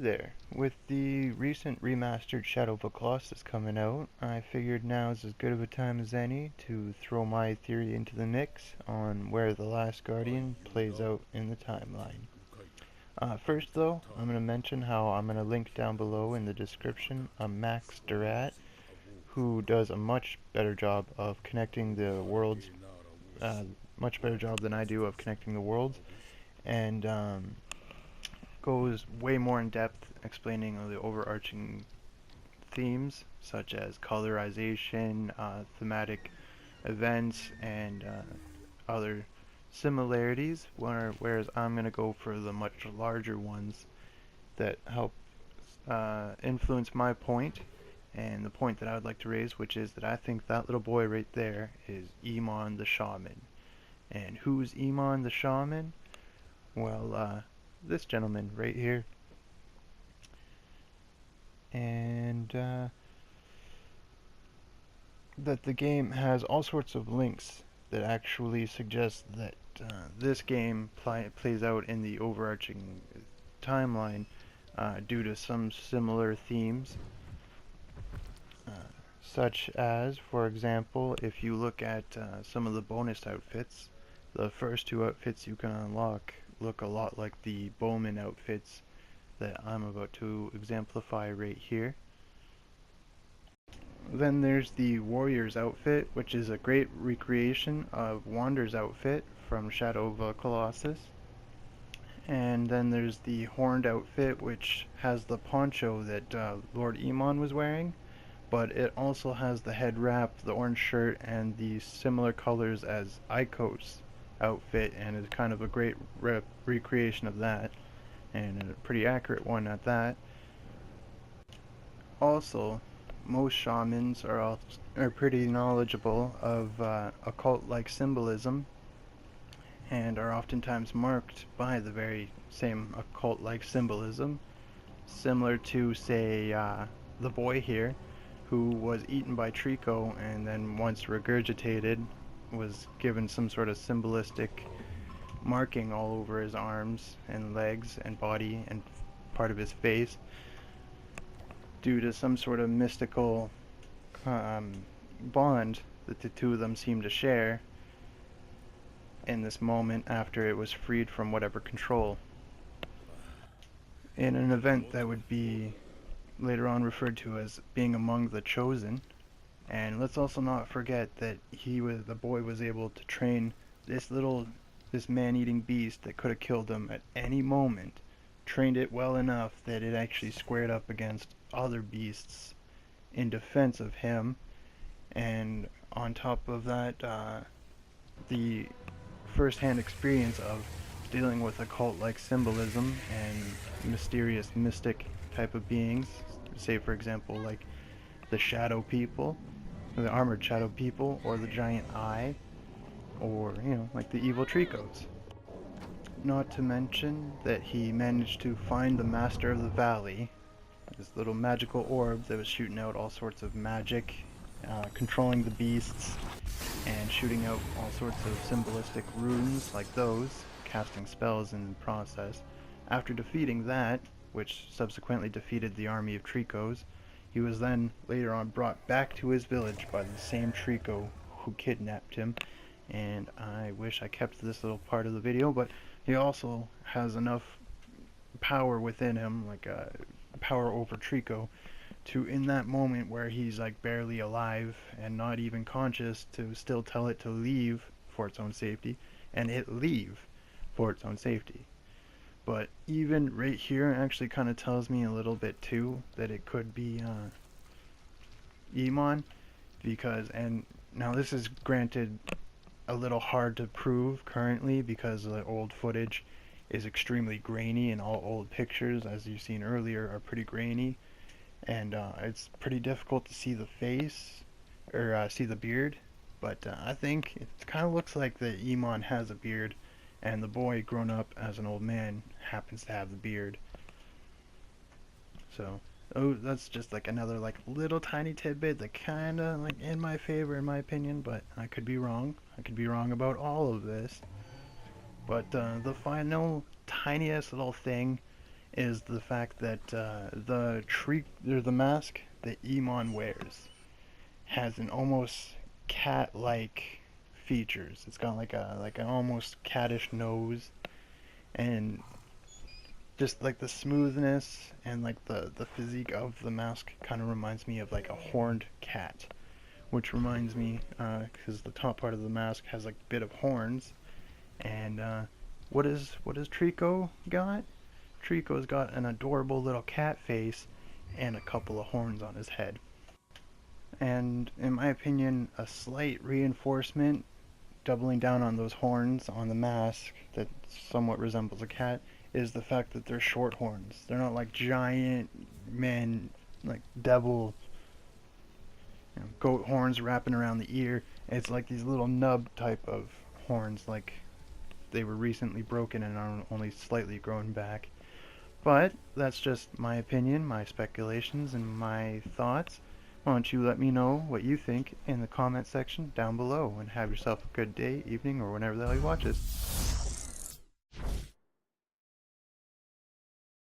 there. With the recent remastered Shadow of a Colossus coming out, I figured now's as good of a time as any to throw my theory into the mix on where The Last Guardian plays out in the timeline. First though, I'm going to mention how I'm going to link down below in the description a Max Durat who does a much better job of connecting the worlds, much better job than I do of connecting the worlds, and goes way more in depth explaining the overarching themes such as colorization, thematic events, and other similarities, whereas I'm going to go for the much larger ones that help influence my point, and the point that I would like to raise, which is that I think that little boy right there is Emon the Shaman. And who's Emon the Shaman? Well, this gentleman right here. And that the game has all sorts of links that actually suggest that this game plays out in the overarching timeline due to some similar themes, such as, for example, if you look at some of the bonus outfits, the first two outfits you can unlock look a lot like the Bowman outfits that I'm about to exemplify right here. Then there's the Warrior's outfit, which is a great recreation of Wander's outfit from Shadow of a Colossus. And then there's the Horned outfit, which has the poncho that Lord Emon was wearing, but it also has the head wrap, the orange shirt, and the similar colors as Aiko's outfit, and is kind of a great recreation of that, and a pretty accurate one at that. Also, most shamans are pretty knowledgeable of occult-like symbolism, and are oftentimes marked by the very same occult-like symbolism, similar to, say, the boy here, who was eaten by Trico and then once regurgitated was given some sort of symbolistic marking all over his arms and legs and body and part of his face due to some sort of mystical bond that the two of them seem to share in this moment after it was freed from whatever control. In an event that would be later on referred to as being among the chosen. And let's also not forget that the boy was able to train this man-eating beast that could have killed him at any moment, trained it well enough that it actually squared up against other beasts in defense of him. And on top of that, the first-hand experience of dealing with occult-like symbolism and mysterious mystic type of beings, say for example like the shadow people, the armored shadow people, or the giant eye, or like the evil Tricos. Not to mention that he managed to find the Master of the Valley, this little magical orb that was shooting out all sorts of magic, controlling the beasts, and shooting out all sorts of symbolistic runes like those, casting spells in the process. After defeating that, which subsequently defeated the army of Tricos, he was then later on brought back to his village by the same Trico who kidnapped him. And I wish I kept this little part of the video, but he also has enough power within him, like power over Trico, to, in that moment where he's like barely alive and not even conscious, to still tell it to leave for its own safety, and it leave for its own safety. But even right here actually kind of tells me a little bit too that it could be Emon, because, and now this is granted a little hard to prove currently because the old footage is extremely grainy, and all old pictures, as you've seen earlier, are pretty grainy, and it's pretty difficult to see the face or see the beard, but I think it kind of looks like that Emon has a beard, and the boy grown up as an old man happens to have the beard. So, that's just like another like little tiny tidbit that kinda like in my favor in my opinion, but I could be wrong. I could be wrong about all of this. But the final tiniest little thing is the fact that the mask that Emon wears has an almost cat-like features. It's got like an almost cattish nose, and just like the smoothness and like the physique of the mask kind of reminds me of like a horned cat, which reminds me because the top part of the mask has like a bit of horns. And what is Trico got? Trico's got an adorable little cat face and a couple of horns on his head. And in my opinion, a slight reinforcement, doubling down on those horns on the mask that somewhat resembles a cat, is the fact that they're short horns. They're not like giant men, like devil, goat horns wrapping around the ear. It's like these little nub type of horns, like they were recently broken and are only slightly grown back. But that's just my opinion, my speculations, and my thoughts. Why don't you let me know what you think in the comment section down below, and have yourself a good day, evening, or whenever the hell you watch this.